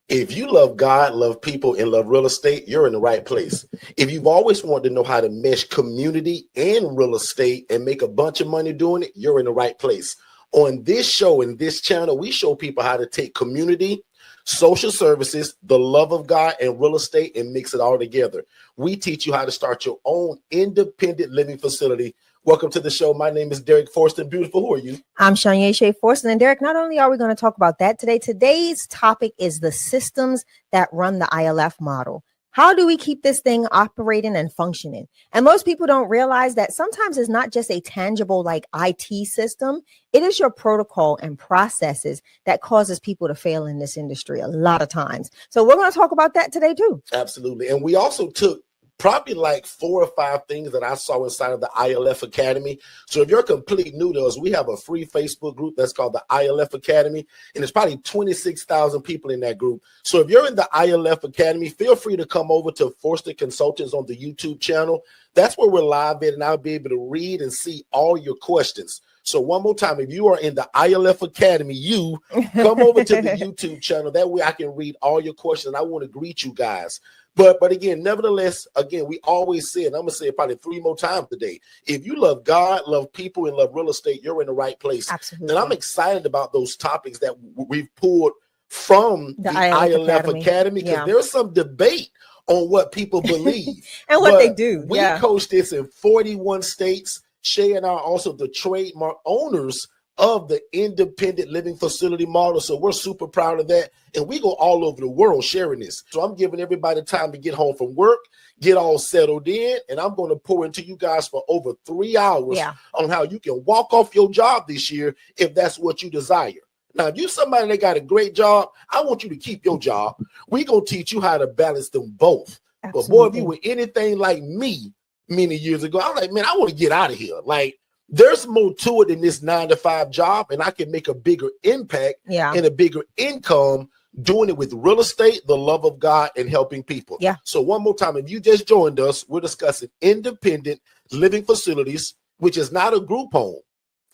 If you love God, love people, and love real estate, you're in the right place. If you've always wanted to know how to mesh community and real estate and make a bunch of money doing it, you're in the right place. On this show and this channel, we show people how to take community, social services, the love of God, and real estate and mix it all together. We teach you how to start your own independent living facility. Welcome to the show. My name is Derek Forston. Beautiful. Who are you? I'm Shanya Shea Forston. And Derek, not only are we going to talk about that today, today's topic is the systems that run the ILF model. How do we keep this thing operating and functioning? And most people don't realize that sometimes it's not just a tangible like IT system. It is your protocol and processes that causes people to fail in this industry a lot of times. So we're going to talk about that today too. Absolutely. And we also took probably like 4 or 5 things that I saw inside of the ILF Academy. So if you're complete new to us, we have a free Facebook group that's called the ILF Academy, and there's probably 26,000 people in that group. So if you're in the ILF Academy, feel free to come over to Forston Consultants on the YouTube channel. That's where we're live at, and I'll be able to read and see all your questions. So one more time, if you are in the ILF Academy, you come over to the YouTube channel. That way I can read all your questions. I want to greet you guys. But again, nevertheless, again, we always say, and I'm going to say it probably 3 more times today, if you love God, love people, and love real estate, you're in the right place. Absolutely. And I'm excited about those topics that we've pulled from the ILF Academy because there's some debate on what people believe. And what they do. We coach this in 41 states. Shay and I are also the trademark owners of the independent living facility model. So we're super proud of that. And we go all over the world sharing this. So I'm giving everybody time to get home from work, get all settled in, and I'm going to pour into you guys for over 3 hours on how you can walk off your job this year if that's what you desire. Now, if you're somebody that got a great job, I want you to keep your job. We're going to teach you how to balance them both. Absolutely. But boy, if you were anything like me many years ago, I'm like, man, I want to get out of here. Like, there's more to it than this 9-to-5 job, and I can make a bigger impact and a bigger income doing it with real estate, the love of God, and helping people. So one more time, if you just joined us, we're discussing independent living facilities, which is not a group home.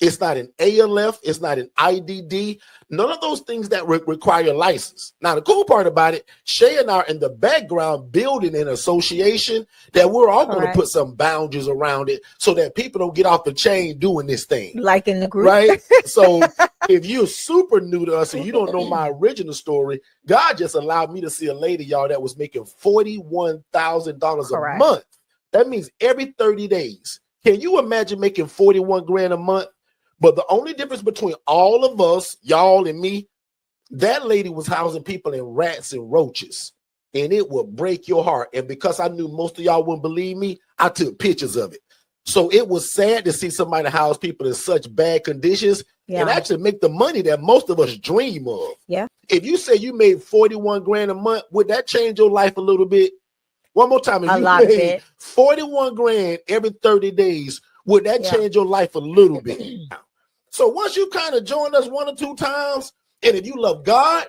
It's not an ALF. It's not an IDD. None of those things that require a license. Now, the cool part about it, Shay and I are in the background building an association that we're all going to put some boundaries around it so that people don't get off the chain doing this thing. Like in the group. Right? So if you're super new to us and you don't know my original story, God just allowed me to see a lady, y'all, that was making $41,000 a month. That means every 30 days. Can you imagine making 41 grand a month? But the only difference between all of us, y'all and me, that lady was housing people in rats and roaches, and it would break your heart. And because I knew most of y'all wouldn't believe me, I took pictures of it. So it was sad to see somebody house people in such bad conditions and actually make the money that most of us dream of. If you say you made 41 grand a month, would that change your life a little bit? One more time, if you made 41 grand every 30 days, would that change your life a little bit? So once you kind of joined us 1 or 2 times, and if you love God,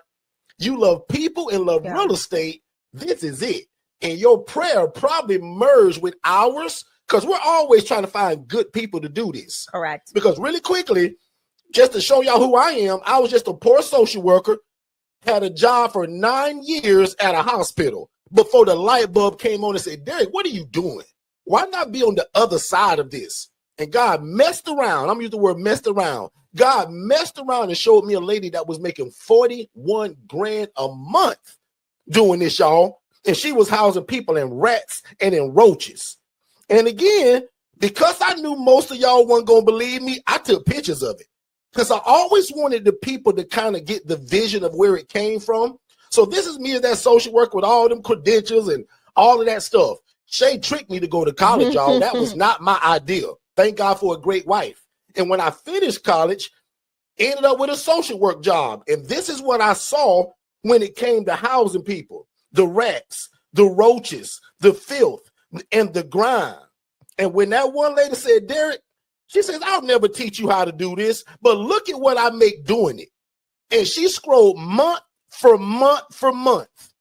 you love people, and love real estate, this is it. And your prayer probably merged with ours because we're always trying to find good people to do this. Correct. Because really quickly, just to show y'all who I am, I was just a poor social worker, had a job for 9 years at a hospital before the light bulb came on and said, Derek, what are you doing? Why not be on the other side of this? And God messed around. I'm going to use the word messed around. God messed around and showed me a lady that was making 41 grand a month doing this, y'all. And she was housing people in rats and in roaches. And again, because I knew most of y'all weren't going to believe me, I took pictures of it. Because I always wanted the people to kind of get the vision of where it came from. So this is me as that social worker with all them credentials and all of that stuff. Shay tricked me to go to college, y'all. That was not my idea. Thank God for a great wife. And when I finished college, ended up with a social work job. And this is what I saw when it came to housing people: the rats, the roaches, the filth, and the grime. And when that one lady said, Derek, she says, I'll never teach you how to do this, but look at what I make doing it. And she scrolled month for month for month.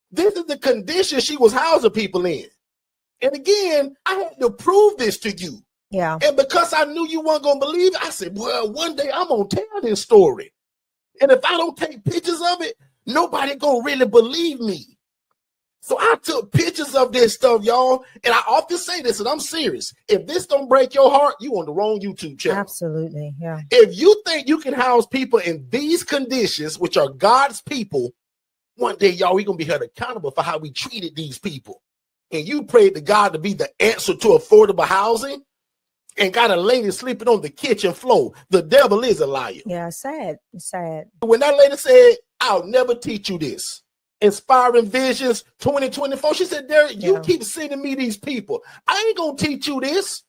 This is the condition she was housing people in. And again, I had to prove this to you. And because I knew you weren't going to believe it, I said, well, one day I'm going to tell this story. And if I don't take pictures of it, Nobody gonna really believe me. So I took pictures of this stuff, y'all. And I often say this, and I'm serious. If this don't break your heart, you on the wrong YouTube channel. Absolutely. Yeah. If you think you can house people in these conditions, which are God's people, one day, y'all, we gonna be held accountable for how we treated these people. And you prayed to God to be the answer to affordable housing and got a lady sleeping on the kitchen floor. The devil is a liar. Yeah, sad. It's sad. When that lady said, I'll never teach you this. Inspiring Visions 2024. She said, Derek, you keep sending me these people. I ain't gonna teach you this.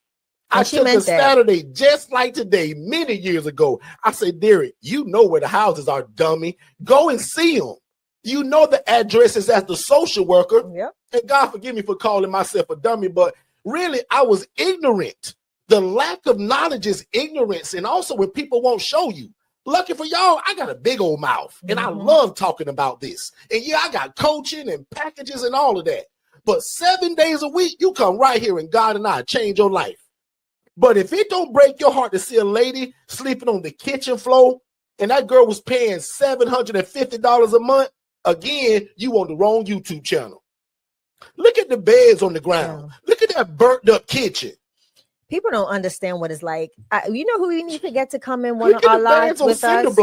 I took a Saturday just like today, many years ago. I said, Derek, you know where the houses are, dummy. Go and see them. You know the addresses as the social worker. Yep. And God forgive me for calling myself a dummy, but really I was ignorant. The lack of knowledge is ignorance. And also when people won't show you. Lucky for y'all, I got a big old mouth and I love talking about this. And yeah, I got coaching and packages and all of that. But 7 days a week, you come right here and God and I change your life. But if it don't break your heart to see a lady sleeping on the kitchen floor and that girl was paying $750 a month, again, you on the wrong YouTube channel. Look at the beds on the ground. Yeah. Look at that burnt up kitchen. People don't understand what it's like. You know who we need to get to come in one of our lives with us?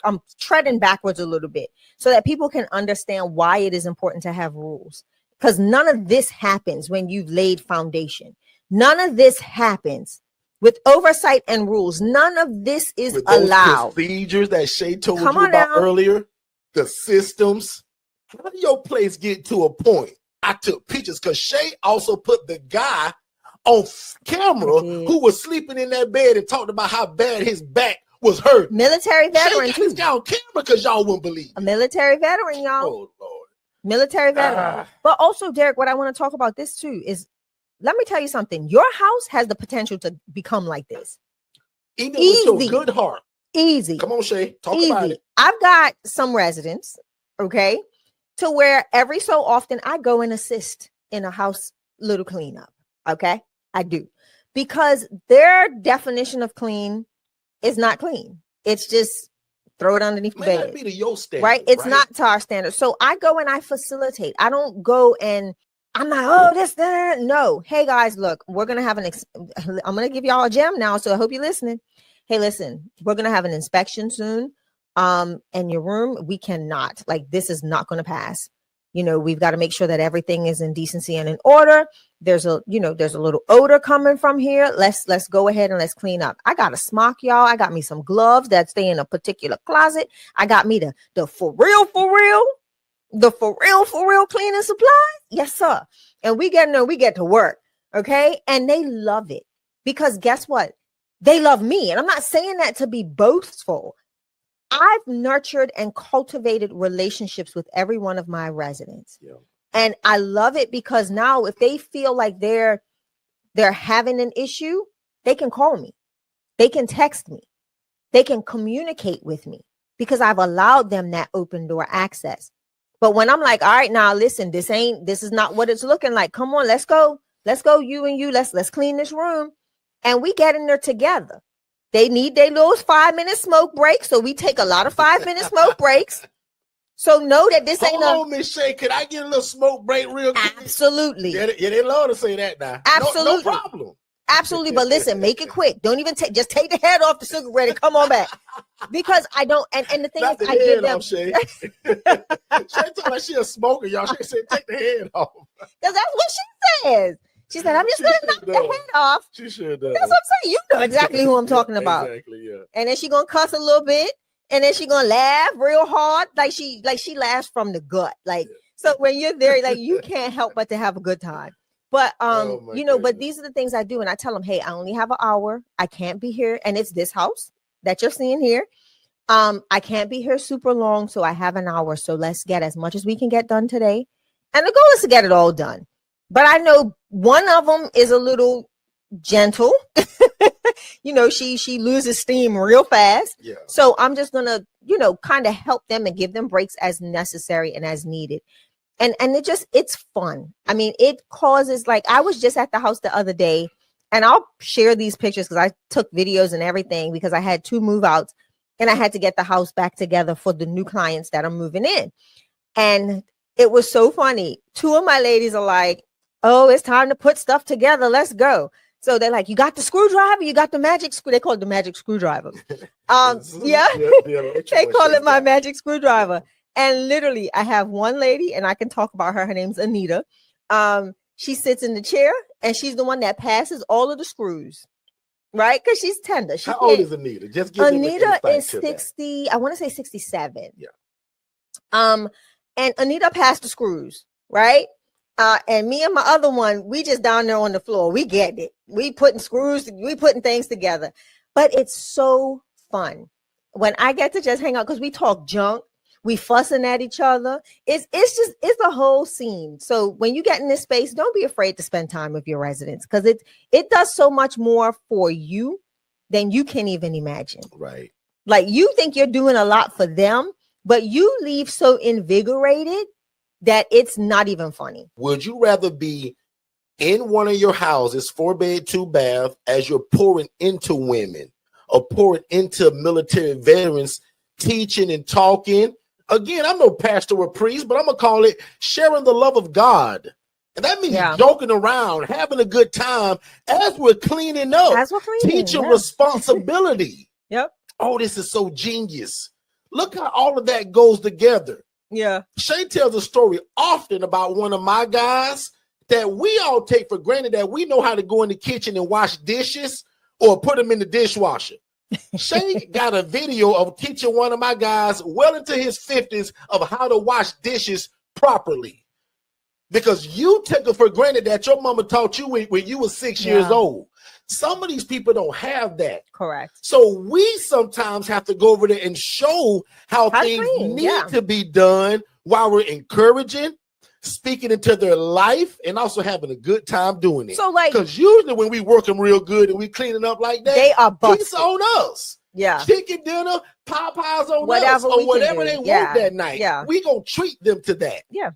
I'm treading backwards a little bit so that people can understand why it is important to have rules. Because none of this happens when you've laid foundation. None of this happens with oversight and rules. None of this is with allowed. Procedures that Shay told you about earlier, the systems. How did your place get to a point? I took pictures because Shay also put the guy on camera who was sleeping in that bed and talked about how bad his back was hurt. Military veteran too. This guy on camera because y'all wouldn't believe a military veteran, y'all. Oh Lord, military veteran. But also, Derek, what I want to talk about this too is, let me tell you something. Your house has the potential to become like this. Even with your good heart. Easy. Come on, Shay. Talk about it. I've got some residents, okay, to where every so often I go and assist in a house little cleanup. Okay. I do, because their definition of clean is not clean. It's just throw it underneath the bed. Be to your standard, right? It's not to our standard. So I go and I facilitate. I don't go and I'm like, oh, this, that. No. Hey guys, look, we're going to have I'm going to give y'all a gem now. So I hope you're listening. Hey, listen, we're going to have an inspection soon. And your room, we cannot, like, this is not going to pass. You know, we've got to make sure that everything is in decency and in order. There's a little odor coming from here. Let's go ahead and let's clean up. I got a smock, y'all. I got me some gloves that stay in a particular closet. I got me the for real cleaning supplies. Yes, sir. And we get to work. Okay. And they love it because guess what? They love me. And I'm not saying that to be boastful. I've nurtured and cultivated relationships with every one of my residents. Yeah. And I love it because now if they feel like they're having an issue, they can call me. They can text me. They can communicate with me because I've allowed them that open door access. But when I'm like, all right, now listen, this is not what it's looking like. Come on, let's go. Let's go, you and you. Let's clean this room. And we get in there together. They need their little 5-minute smoke break. So we take a lot of 5-minute smoke breaks. So know that this ain't no. Miss Shay, could I get a little smoke break real quick? Absolutely. Yeah, they love to say that now. Absolutely. No problem. Absolutely. But listen, make it quick. Don't even just take the head off the cigarette and come on back. Because I don't, and the thing Not is, the I give them. Off, Shay. Shay told me she a smoker, y'all. She said, take the head off. Because that's what she says. She said, I'm just going to knock the head off. She should have. That's what I'm saying. You know exactly who I'm talking about. Exactly, yeah. And then she going to cuss a little bit. And then she going to laugh real hard. Like she laughs from the gut. Like, so when you're there, like, you can't help but to have a good time. But, but these are the things I do. And I tell them, hey, I only have an hour. I can't be here. And it's this house that you're seeing here. I can't be here super long. So I have an hour. So let's get as much as we can get done today. And the goal is to get it all done. But I know one of them is a little gentle. She loses steam real fast. Yeah. So I'm just going to, kind of help them and give them breaks as necessary and as needed. And it's fun. I mean, it causes, like, I was just at the house the other day and I'll share these pictures because I took videos and everything because I had 2 move outs. and I had to get the house back together for the new clients that are moving in. And it was so funny. Two of my ladies are like, oh, it's time to put stuff together. Let's go. So they're like, you got the screwdriver? You got the magic screw? They call it the magic screwdriver. Yeah, they call it my magic screwdriver. And literally, I have one lady, and I can talk about her. Her name's Anita. She sits in the chair, and she's the one that passes all of the screws, right? Because she's tender. How old is Anita? Just give Anita is 60. That. I want to say 67. Yeah. And Anita passed the screws, right? And me and my other one, we just down there on the floor. We get it. We putting screws, we putting things together. But it's so fun when I get to just hang out, because we talk junk, we fussing at each other. It's a whole scene. So when you get in this space, don't be afraid to spend time with your residents, because it does so much more for you than you can even imagine. Right. Like, you think you're doing a lot for them, but you leave so invigorated that it's not even funny. Would you rather be in one of your houses, 4-bed, 2-bath, as you're pouring into women or pouring into military veterans, teaching and talking? Again, I'm no pastor or priest, but I'm going to call it sharing the love of God. And that means joking around, having a good time as we're cleaning up, teaching responsibility. Yep. Oh, this is so genius. Look how all of that goes together. Yeah. Shay tells a story often about one of my guys that we all take for granted, that we know how to go in the kitchen and wash dishes or put them in the dishwasher. Shay got a video of teaching one of my guys well into his 50s of how to wash dishes properly. Because you took it for granted that your mama taught you when you were 6 years old. Some of these people don't have that. Correct. So we sometimes have to go over there and show how things need to be done while we're encouraging, speaking into their life, and also having a good time doing it. So, like, because usually when we work them real good and we cleaning up like that, they are busted. It's on us. Yeah. Chicken dinner, Popeyes on us, or whatever they want that night. Yeah. We gonna treat them to that. Yeah.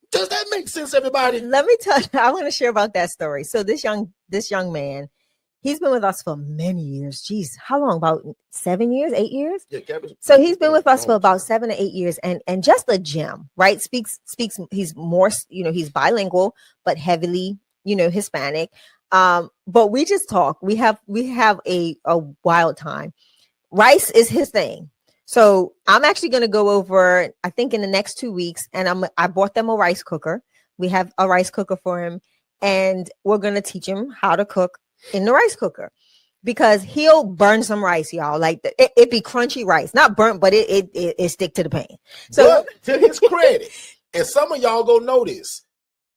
Does that make sense, everybody? Let me tell you, I want to share about that story. So this young man, he's been with us for many years. Jeez, how long? About 7 years, 8 years? Yeah, so he's been with us for about 7 to 8 years, and just a gem, right? Speaks. He's more, he's bilingual, but heavily, Hispanic. But we just talk. We have a wild time. Rice is his thing. So I'm actually going to go over, I think in the next 2 weeks, and I bought them a rice cooker. We have a rice cooker for him, and we're going to teach him how to cook in the rice cooker, because he'll burn some rice, y'all. Like it be crunchy rice, not burnt, but it stick to the pan. So but to his credit, and some of y'all go know this,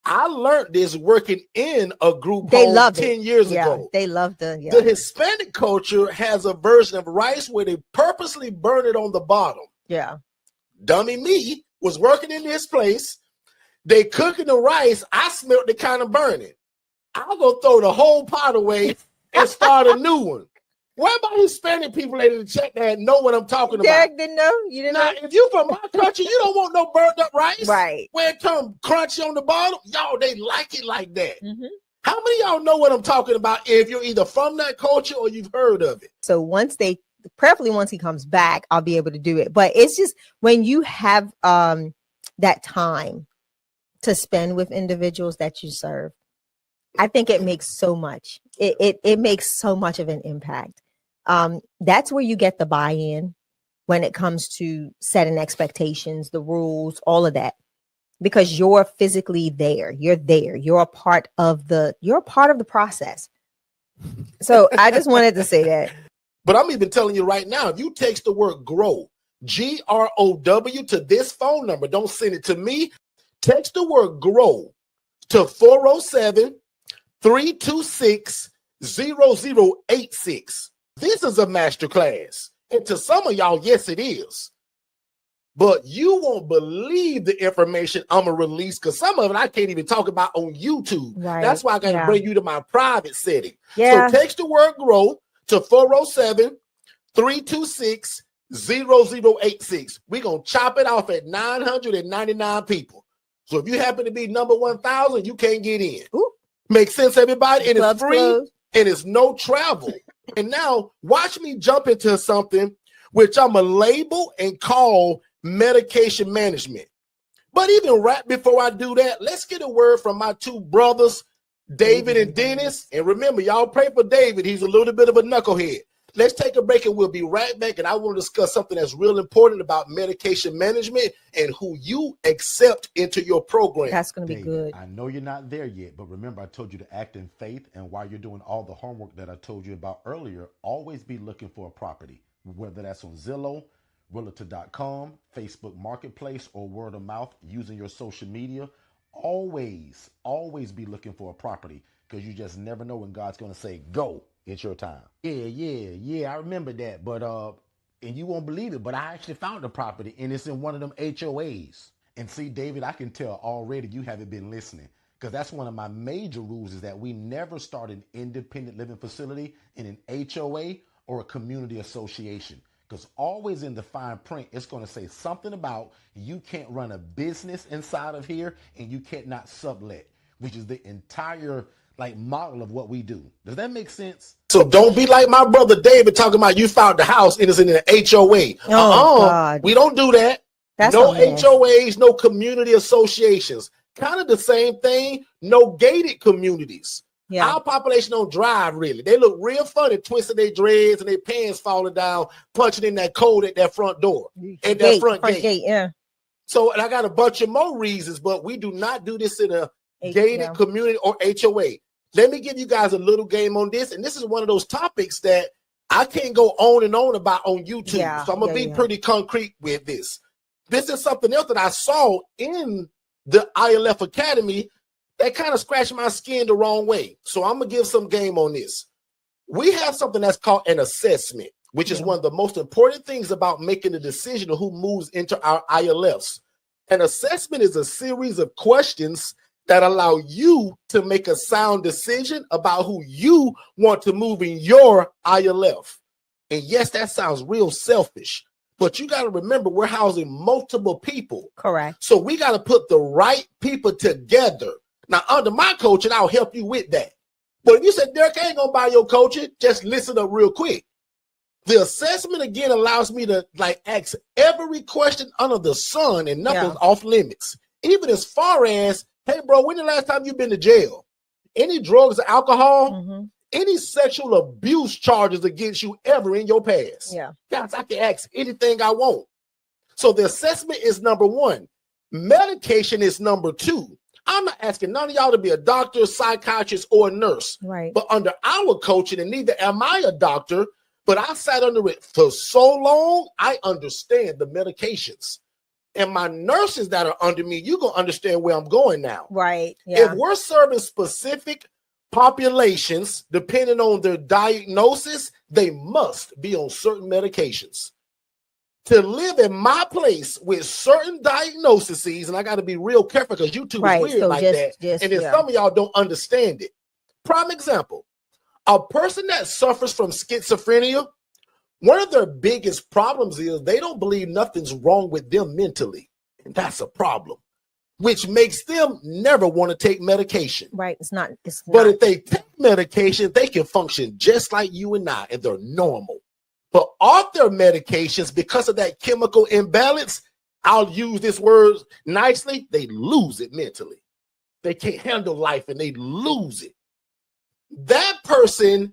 I learned this working in a group home 10 years ago. They love the Hispanic culture has a version of rice where they purposely burn it on the bottom. Yeah. Dummy me was working in this place. They cooking the rice. I smelled it kind of burning. I'll go throw the whole pot away and start a new one. What about Hispanic people in the chat that know what I'm talking about? Derek didn't know? You didn't know? If you from my country, you don't want no burnt up rice. Right. Where it come crunchy on the bottom. Y'all, they like it like that. Mm-hmm. How many of y'all know what I'm talking about if you're either from that culture or you've heard of it? So prayerfully once he comes back, I'll be able to do it. But it's just when you have that time to spend with individuals that you serve, I think it makes so much. It makes so much of an impact. That's where you get the buy-in when it comes to setting expectations, the rules, all of that, because you're physically there. You're there. You're a part of the process. So I just wanted to say that. But I'm even telling you right now, if you text the word GROW, GROW, to this phone number, don't send it to me. Text the word GROW to 407-326-0086. This is a masterclass. And to some of y'all, yes, it is. But you won't believe the information I'm going to release, because some of it I can't even talk about on YouTube. Right. That's why I got to bring you to my private setting. Yeah. So text the word GROW to 407-326-0086. We're going to chop it off at 999 people. So if you happen to be number 1,000, you can't get in. Ooh. Make sense, everybody? And it's free, and it's no travel. And now watch me jump into something which I'm going to label and call medication management. But even right before I do that, let's get a word from my two brothers, David and Dennis. And remember, y'all pray for David. He's a little bit of a knucklehead. Let's take a break and we'll be right back. And I want to discuss something that's real important about medication management and who you accept into your program. That's going to be good. I know you're not there yet, but remember I told you to act in faith. And while you're doing all the homework that I told you about earlier, always be looking for a property, whether that's on Zillow, Realtor.com, Facebook Marketplace, or word of mouth using your social media. Always be looking for a property, because you just never know when God's going to say, go. It's your time. Yeah. I remember that. But, and you won't believe it, but I actually found a property and it's in one of them HOAs. And see, David, I can tell already you haven't been listening, because that's one of my major rules, is that we never start an independent living facility in an HOA or a community association. Because always in the fine print, it's going to say something about you can't run a business inside of here and you can't not sublet, which is the entire model of what we do. Does that make sense? So don't be like my brother David talking about you found the house and it's in an HOA. God. We don't do that. That's no HOAs, no community associations. Kind of the same thing. No gated communities. Yeah. Our population don't drive really. They look real funny, twisting their dreads and their pants falling down, punching in that code at that front door, at that front gate. Yeah. So, and I got a bunch of more reasons, but we do not do this in a gated community or HOA. Let me give you guys a little game on this. And this is one of those topics that I can't go on and on about on YouTube. Yeah, so I'm going to be pretty concrete with this. This is something else that I saw in the ILF Academy that kind of scratched my skin the wrong way. So I'm going to give some game on this. We have something that's called an assessment, which is one of the most important things about making a decision of who moves into our ILFs. An assessment is a series of questions that allow you to make a sound decision about who you want to move in your ILF. And yes, that sounds real selfish, but you got to remember we're housing multiple people. Correct. So we got to put the right people together. Now, under my coaching, I'll help you with that. But if you said, Derek, I ain't going to buy your coaching, just listen up real quick. The assessment, again, allows me to ask every question under the sun and nothing's off limits. Even as far as, hey, bro, when the last time you've been to jail? Any drugs or alcohol? Mm-hmm. Any sexual abuse charges against you ever in your past? Yeah. Guys, I can ask anything I want. So the assessment is number one. Medication is number two. I'm not asking none of y'all to be a doctor, psychiatrist, or a nurse. Right. But under our coaching, and neither am I a doctor, but I sat under it for so long, I understand the medications. And my nurses that are under me, you're going to understand where I'm going now. Right. Yeah. If we're serving specific populations, depending on their diagnosis, they must be on certain medications. To live in my place with certain diagnoses, and I got to be real careful because YouTube is weird so that. And then some of y'all don't understand it. Prime example, a person that suffers from schizophrenia, one of their biggest problems is they don't believe nothing's wrong with them mentally. And that's a problem, which makes them never want to take medication. Right. It's not. But if they take medication, they can function just like you and I, and they're normal. But off their medications, because of that chemical imbalance, I'll use this word nicely, they lose it mentally. They can't handle life and they lose it. That person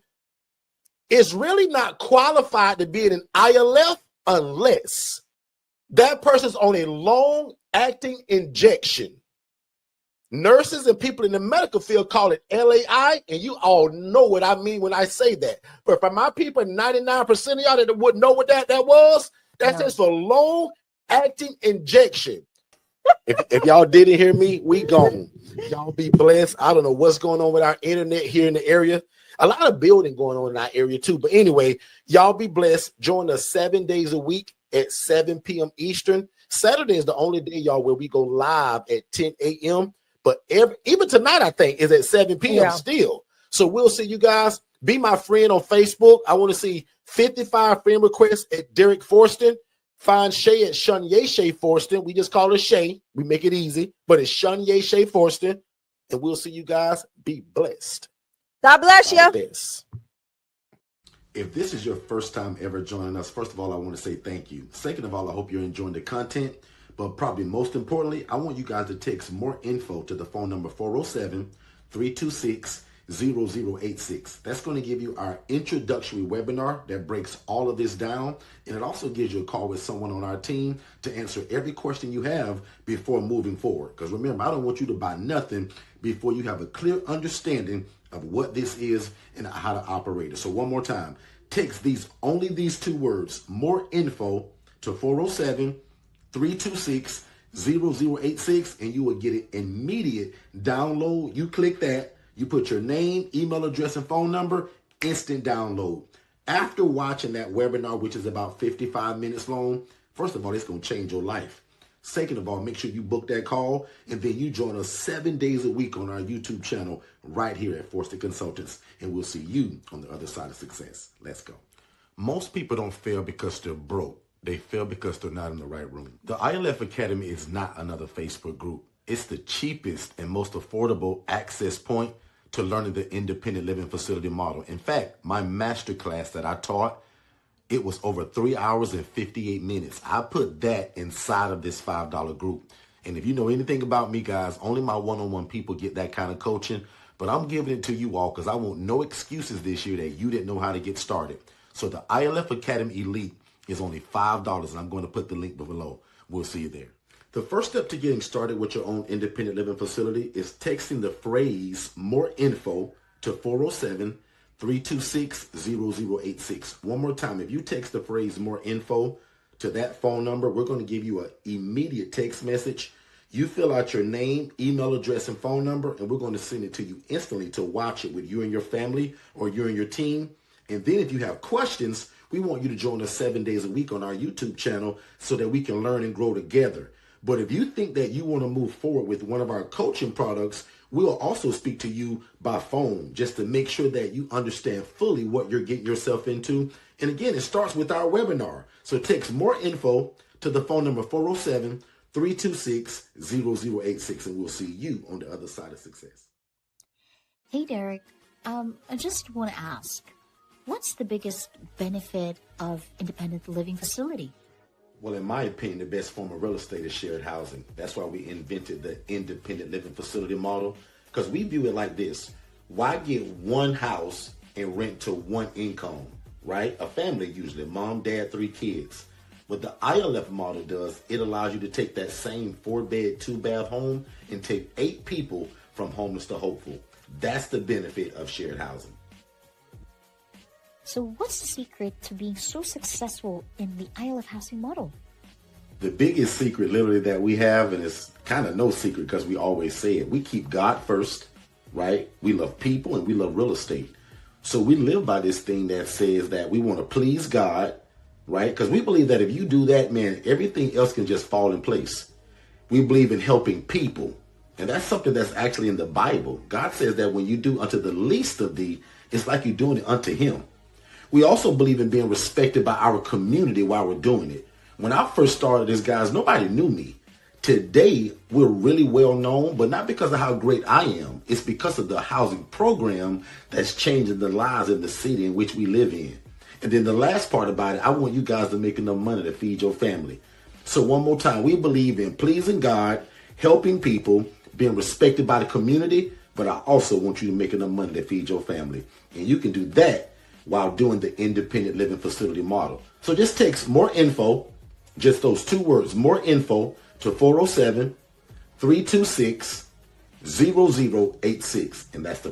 is really not qualified to be in an ILF unless that person's on a long-acting injection. Nurses and people in the medical field call it LAI, and you all know what I mean when I say that. But for my people, 99% of y'all that wouldn't know what that was, that's just a long-acting injection. If y'all didn't hear me, we gone. Y'all be blessed. I don't know what's going on with our internet here in the area. A lot of building going on in our area too. But anyway, y'all be blessed. Join us 7 days a week at 7 p.m. Eastern. Saturday is the only day, y'all, where we go live at 10 a.m. But even tonight, I think, is at 7 p.m. still. So we'll see you guys. Be my friend on Facebook. I want to see 55 friend requests at Derek Forston. Find Shay at Shunye Shay Forston. We just call her Shay. We make it easy. But it's Shunye Shay Forston. And we'll see you guys. Be blessed. God bless you. If this is your first time ever joining us, first of all, I want to say thank you. Second of all, I hope you're enjoying the content. But probably most importantly, I want you guys to text more info to the phone number 407-326-0086. That's going to give you our introductory webinar that breaks all of this down. And it also gives you a call with someone on our team to answer every question you have before moving forward. Because remember, I don't want you to buy nothing before you have a clear understanding of what this is and how to operate it. So one more time, text only these two words, more info, to 407-326-0086, and you will get an immediate download. You click that, you put your name, email address, and phone number, instant download. After watching that webinar, which is about 55 minutes long, first of all, it's going to change your life. Second of all, make sure you book that call, and then you join us 7 days a week on our YouTube channel right here at Forston Consultants, and we'll see you on the other side of success. Let's go. Most people don't fail because they're broke. They fail because they're not in the right room. The ILF Academy is not another Facebook group. It's the cheapest and most affordable access point to learning the independent living facility model. In fact, my masterclass that I taught, it was over 3 hours and 58 minutes. I put that inside of this $5 group. And if you know anything about me, guys, only my one-on-one people get that kind of coaching. But I'm giving it to you all because I want no excuses this year that you didn't know how to get started. So the ILF Academy Elite is only $5, and I'm going to put the link below. We'll see you there. The first step to getting started with your own independent living facility is texting the phrase more info to 407-326-0086. One more time, if you text the phrase more info to that phone number, we're going to give you an immediate text message. You fill out your name, email address, and phone number, and we're going to send it to you instantly to watch it with you and your family or you and your team. And then if you have questions, we want you to join us 7 days a week on our YouTube channel so that we can learn and grow together. But if you think that you want to move forward with one of our coaching products, we'll also speak to you by phone just to make sure that you understand fully what you're getting yourself into. And again, it starts with our webinar. So text more info to the phone number 407-326-0086, and we'll see you on the other side of success. Hey, Derek, I just want to ask, what's the biggest benefit of independent living facility? Well, in my opinion, the best form of real estate is shared housing. That's why we invented the independent living facility model, because we view it like this. Why get one house and rent to one income, right? A family usually, mom, dad, 3 kids. What the ILF model does, it allows you to take that same 4-bed, 2-bath home and take 8 people from homeless to hopeful. That's the benefit of shared housing. So what's the secret to being so successful in the ILF housing model? The biggest secret literally that we have, and it's kind of no secret because we always say it, we keep God first, right? We love people and we love real estate. So we live by this thing that says that we want to please God, right? Because we believe that if you do that, man, everything else can just fall in place. We believe in helping people. And that's something that's actually in the Bible. God says that when you do unto the least of thee, it's like you're doing it unto him. We also believe in being respected by our community while we're doing it. When I first started this, guys, nobody knew me. Today, we're really well known, but not because of how great I am. It's because of the housing program that's changing the lives in the city in which we live in. And then the last part about it, I want you guys to make enough money to feed your family. So one more time, we believe in pleasing God, helping people, being respected by the community, but I also want you to make enough money to feed your family. And you can do that while doing the independent living facility model. So just text more info, just those 2 words, more info, to 407-326-0086. And that's the